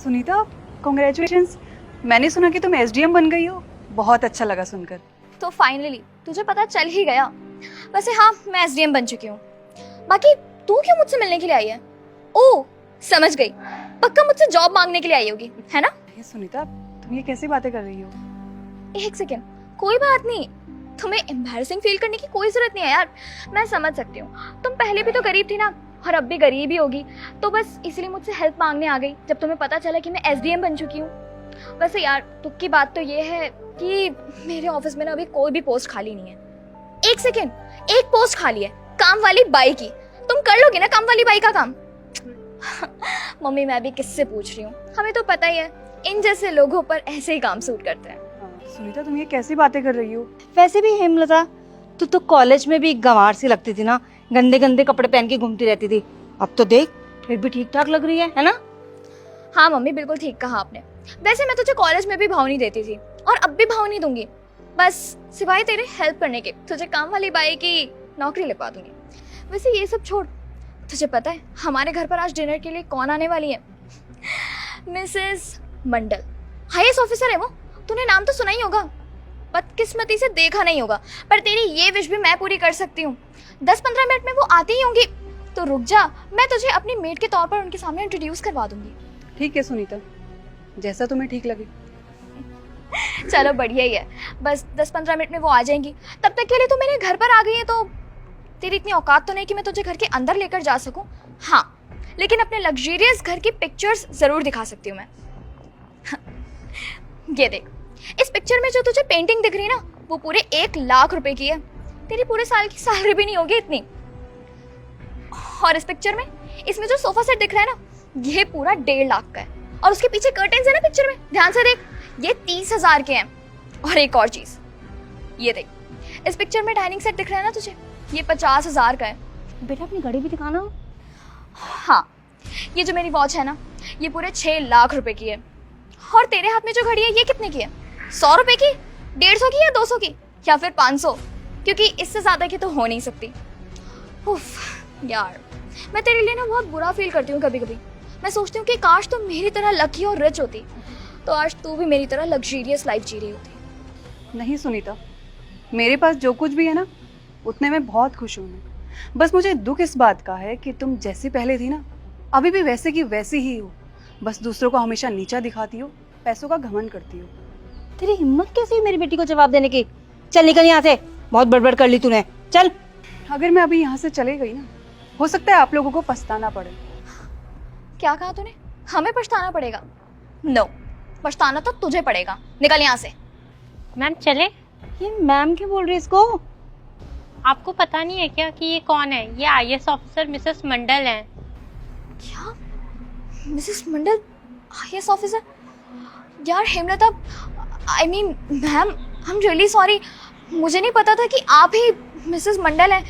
Sunita, congratulations. मैंने सुना कि तुम एसडीएम बन गई हो। बहुत अच्छा लगा सुनकर। तो फाइनली तुझे पता चल ही गया। वैसे हाँ, मैं एसडीएम बन चुकी हूँ। बाकी तू क्यों मुझसे मिलने के लिए आई है? ओह, समझ गई, पक्का मुझसे जॉब मांगने के लिए आई होगी, है ना? ये सुनीता, तुम ये कैसी बातें कर रही हो? एक सेकेंड, कोई बात नहीं, तुम्हें एम्बैरेसिंग फील करने की कोई जरूरत नहीं है यार। मैं समझ सकती हूँ, तुम पहले भी तो गरीब थी ना, और अब भी गरीब ही होगी, तो बस इसीलिए मुझसे हेल्प मांगने आ गई जब तुम्हें पता चला कि मैं एसडीएम बन चुकी हूँ। वैसे यार, दुख की बात तो ये है कि मेरे ऑफिस में ना अभी कोई भी पोस्ट खाली नहीं है। एक सेकेंड, एक पोस्ट खाली है, काम वाली बाई की। तुम कर लोगे ना काम वाली बाई का काम? मम्मी, मैं भी किससे पूछ रही हूँ, हमें तो पता ही है इन जैसे लोगों पर ऐसे ही काम सूट करते हैं। सुनीता, तुम ये कैसी बातें कर रही हो? वैसे भी हेमलता, तू तो कॉलेज में भी गंवार सी लगती थी ना, गंदे गंदे कपड़े पहन के घूमती रहती थी। अब तो देख, फिर भी ठीक ठाक लग रही है ना? हाँ मम्मी, बिल्कुल ठीक कहा आपने। वैसे मैं तुझे कॉलेज में भी भाव नहीं देती थी, और अब भी भाव नहीं दूंगी। बस सिवाय तेरे हेल्प करने के तुझे काम वाली बाई की नौकरी लगवा दूंगी। वैसे ये सब छोड़, तुझे पता है हमारे घर पर आज डिनर के लिए कौन आने वाली है? मिसेस मंडल, आईएएस ऑफिसर है वो। तूने नाम तो सुना ही होगा, बदकिस्मती से देखा नहीं होगा, पर तेरी ये विश भी मैं पूरी कर सकती हूँ। 10-15 मिनट में वो आती ही होंगी, तो रुक जा, मैं तुझे अपनी मेट के तौर पर उनके सामने इंट्रोड्यूस करवा दूंगी। ठीक है सुनीता, जैसा तुम्हें ठीक लगे। चलो बढ़िया ही है, बस 10-15 मिनट में वो आ जाएंगी। तब तक के लिए तू मेरे घर पर आ गई है, तो तेरी इतनी औकात तो नहीं कि मैं तुझे घर के अंदर लेकर जा सकूं। हाँ, लेकिन अपने लग्जरियस घर की पिक्चर्स जरूर दिखा सकती हूँ मैं। ये देख, इस पिक्चर में जो तुझे पेंटिंग दिख रही है ना, वो पूरे 1 लाख रुपए की है। तेरी पूरे साल की सैलरी भी नहीं होगी इतनी। और इस पिक्चर में, इसमें जो सोफा सेट दिख रहा है ना, ये पूरा 1.5 लाख का है। और उसके पीछे कर्टेन्स है ना पिक्चर में, ध्यान से देख, ये 30,000 के हैं। और एक और चीज, ये देख, इस पिक्चर में डाइनिंग सेट दिख रहा है ना तुझे, ये 50,000 का है। बेटा, अपनी घड़ी भी दिखाना। हाँ, ये जो मेरी वॉच है ना, ये पूरे 6 लाख रुपए की है। और तेरे हाथ में जो घड़ी है, ये कितने की है? 100 रुपए की, 150 की, या 200 की, या फिर 500? क्योंकि इससे ज्यादा की तो हो नहीं सकती। उफ यार, मैं तेरे लिए ना बहुत बुरा फील करती हूँ कभी कभी। मैं सोचती हूँ कि काश तुम मेरी तरह लकी और रिच होती, तो आज तू भी मेरी तरह लग्जरियस लाइफ जी रही होती। नहीं सुनीता, मेरे पास जो कुछ भी है ना, उतने में बहुत खुश हूँ मैं। बस मुझे दुख इस बात का है कि तुम जैसी पहले थी ना, अभी भी वैसे की वैसी ही हो। बस दूसरों को हमेशा नीचा दिखाती हो, पैसों का घमंड करती हो। तेरी हिम्मत कैसी है मेरी बेटी को जवाब देने की? चल निकल यहाँ से, बहुत बड़बड़ कर ली तूने, चल। अगर मैं अभी यहाँ से चले गई ना, हो सकता है आप लोगों को पछताना पड़े। क्या कहा तूने? हमें पछताना पड़ेगा? नो, पछताना तो तुझे पड़ेगा। निकल यहाँ से। मैम चले? ये मैम क्यों बोल रही है इसको? आपको पता नहीं है क्या कि ये कौन है? ये आईएएस ऑफिसर मिसेस मंडल हैं। क्या? मिसेस मंडल आईएएस ऑफिसर? यार Hemlata, I mean ma'am, I am really sorry. मुझे नहीं पता था कि आप ही मिसेस मंडल हैं।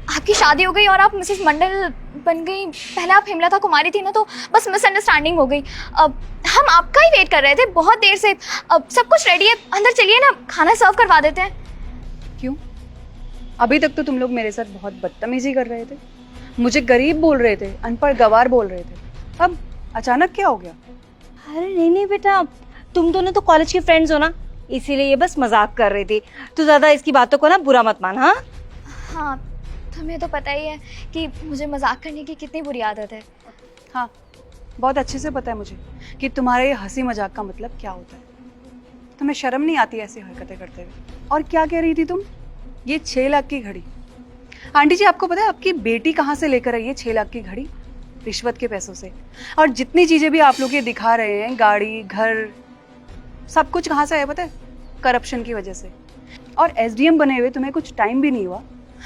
आपकी शादी हो गई और आप मिसेस मंडल बन गई। पहले आप हेमलता कुमारी थी ना, तो बस मिसअंडरस्टैंडिंग हो गई। अब हम आपका ही वेट कर रहे थे बहुत देर से। अब सब कुछ रेडी है, अंदर चलिए ना, खाना सर्व करवा देते हैं। क्यों? अभी तक तो तुम लोग मेरे साथ बहुत बदतमीजी कर रहे थे, मुझे गरीब बोल रहे थे, अनपढ़ गवार बोल रहे थे। अब अचानक क्या हो गया? अरे नहीं बेटा, तुम दोनों तो कॉलेज के फ्रेंड्स हो ना, इसीलिए ये बस मजाक कर रही थी। तू ज्यादा इसकी बातों को ना बुरा मत मान। हाँ हाँ, तुम्हें तो पता ही है कि मुझे मजाक करने की कितनी बुरी आदत है। हाँ, बहुत अच्छे से पता है मुझे कि तुम्हारे ये हंसी मजाक का मतलब क्या होता है। तुम्हें शर्म नहीं आती ऐसी हरकतें करते हुए? और क्या कह रही थी तुम? ये 6 लाख की घड़ी? आंटी जी, आपको पता है आपकी बेटी कहाँ से लेकर आई है 6 लाख की घड़ी? रिश्वत के पैसों से। और जितनी चीजें भी आप लोग ये दिखा रहे हैं, गाड़ी, घर, सब कुछ कहाँ से आया पता है? करप्शन की वजह से। और एसडीएम बने हुए तुम्हें कुछ टाइम भी नहीं हुआ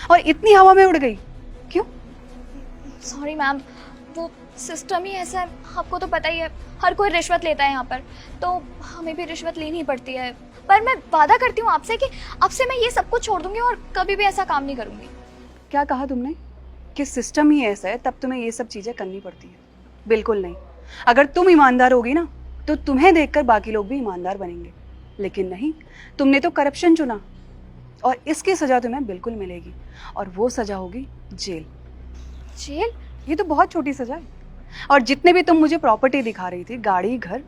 और इतनी हवा में उड़ गई, क्यों? सॉरी मैम, वो सिस्टम ही ऐसा है, आपको तो पता ही है, हर कोई रिश्वत लेता है यहाँ पर, तो हमें भी रिश्वत लेनी पड़ती है। पर मैं वादा करती हूँ आपसे कि अब से मैं ये सब कुछ छोड़ दूंगी और कभी भी ऐसा काम नहीं करूँगी। क्या कहा तुमने? कि सिस्टम ही ऐसा है तब तुम्हें ये सब चीजें करनी पड़ती है? बिल्कुल नहीं। अगर तुम ईमानदार होगी ना, तो तुम्हें देखकर बाकी लोग भी ईमानदार बनेंगे। लेकिन नहीं, तुमने तो करप्शन चुना, और इसकी सजा तुम्हें बिल्कुल मिलेगी, और वो सजा होगी जेल। जेल? ये तो बहुत छोटी सजा है। और जितने भी तुम मुझे प्रॉपर्टी दिखा रही थी, गाड़ी, घर,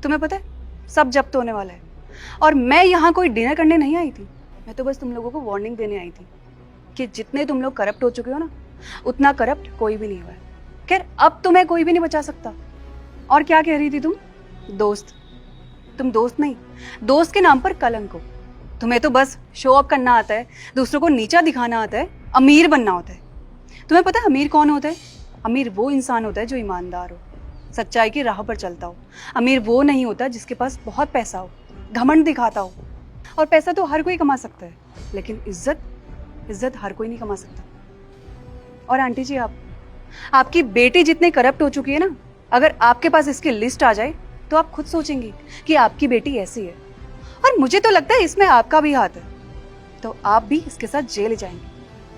तुम्हें पता है सब जब्त होने वाला है। और मैं यहाँ कोई डिनर करने नहीं आई थी, मैं तो बस तुम लोगों को वार्निंग देने आई थी कि जितने तुम लोग करप्ट हो चुके हो ना, उतना करप्ट कोई भी नहीं हुआ है। खैर, अब तुम्हें कोई भी नहीं बचा सकता। और क्या कह रही थी तुम? दोस्त? तुम दोस्त नहीं, दोस्त के नाम पर कलंक हो। तुम्हें तो बस शो अप करना आता है, दूसरों को नीचा दिखाना आता है, अमीर बनना होता है। तुम्हें पता है अमीर कौन होता है? अमीर वो इंसान होता है जो ईमानदार हो, सच्चाई की राह पर चलता हो। अमीर वो नहीं होता जिसके पास बहुत पैसा हो, घमंड दिखाता हो। और पैसा तो हर कोई कमा सकता है, लेकिन इज्जत हर कोई नहीं कमा सकता। और आंटी जी, आपकी बेटी जितने करप्ट हो चुकी है ना, अगर आपके पास इसकी लिस्ट आ जाए तो आप खुद सोचेंगी कि आपकी बेटी ऐसी है। और मुझे तो लगता है इसमें आपका भी हाथ है, तो आप भी इसके साथ जेल जाएंगे,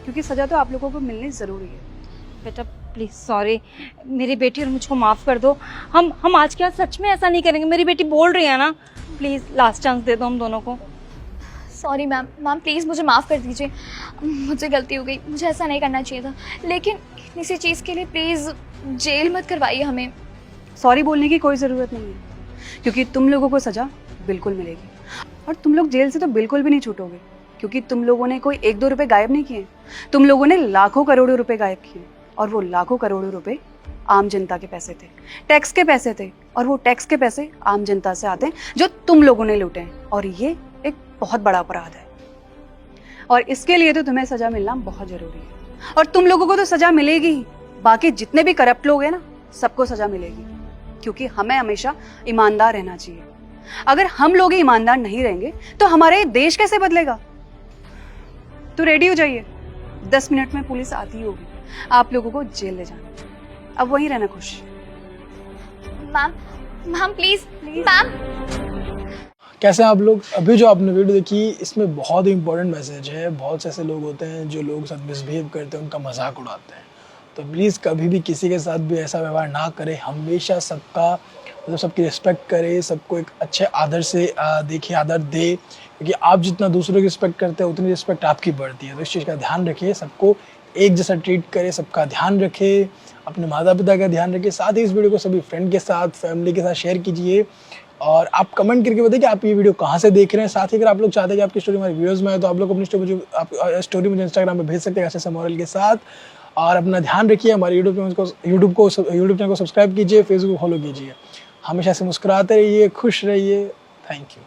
क्योंकि सजा तो आप लोगों को मिलनी जरूरी है। बेटा प्लीज सॉरी, मेरी बेटी और मुझको माफ कर दो। हम आज के बाद सच में ऐसा नहीं करेंगे। मेरी बेटी बोल रही है ना, प्लीज लास्ट चांस दे दो हम दोनों को। सॉरी मैम, मैम प्लीज़ मुझे माफ़ कर दीजिए, मुझे गलती हो गई, मुझे ऐसा नहीं करना चाहिए था। लेकिन इतनी सी चीज़ के लिए प्लीज़ जेल मत करवाइए हमें। सॉरी बोलने की कोई ज़रूरत नहीं है, क्योंकि तुम लोगों को सज़ा बिल्कुल मिलेगी। और तुम लोग जेल से तो बिल्कुल भी नहीं छूटोगे, क्योंकि तुम लोगों ने कोई 1-2 रुपए गायब नहीं किए, तुम लोगों ने लाखों करोड़ों रुपए गायब किए। और वो लाखों करोड़ों रुपए आम जनता के पैसे थे, टैक्स के पैसे थे। और वो टैक्स के पैसे आम जनता से आते हैं जो तुम लोगों ने लूटे हैं। और ये एक बहुत बड़ा अपराध है, और इसके लिए तो तुम्हें सजा मिलना बहुत जरूरी है। और तुम लोगों को तो सजा मिलेगी ही, बाकी जितने भी करप्ट लोग हैं ना, सबको सजा मिलेगी, क्योंकि हमें हमेशा ईमानदार रहना चाहिए। अगर हम लोग ही ईमानदार नहीं रहेंगे तो हमारा ये देश कैसे बदलेगा? तो रेडी हो जाइए, 10 मिनट में पुलिस आती होगी, आप लोगों को जेल ले जाना। अब वहीं रहना खुश। Ma'am, ma'am please, ma'am. कैसे हैं आप लोग? अभी जो आपने वीडियो देखी, इसमें बहुत ही इंपॉर्टेंट मैसेज है। बहुत से ऐसे लोग होते हैं जो लोग साथ मिसबिहेव करते हैं, उनका मजाक उड़ाते हैं। तो प्लीज़ कभी भी किसी के साथ भी ऐसा व्यवहार ना करें। हमेशा सबका मतलब सबकी रिस्पेक्ट करें, सबको एक अच्छे आदर से देखें, आदर दे, क्योंकि आप जितना दूसरों की रिस्पेक्ट करते हैं उतनी रिस्पेक्ट आपकी बढ़ती है। तो इस चीज़ का ध्यान रखिए, सबको एक जैसा ट्रीट करें, सबका ध्यान रखें, अपने माता पिता का ध्यान रखिए। साथ ही इस वीडियो को सभी फ्रेंड के साथ, फैमिली के साथ शेयर कीजिए। और आप कमेंट करके बताइए कि आप ये वीडियो कहाँ से देख रहे हैं। साथ ही अगर आप लोग चाहते हैं कि आपकी स्टोरी हमारे वीडियोस में आए, तो आप लोग अपनी स्टोरी मुझे इंस्टाग्राम पे भेज सकते हैं ऐसे मॉरल के साथ। और अपना ध्यान रखिए, हमारे यूट्यूब चैनल को सब्सक्राइब कीजिए, फेसबुक को फॉलो कीजिए। हमेशा से मुस्कुराते रहिए, खुश रहिए। Thank you.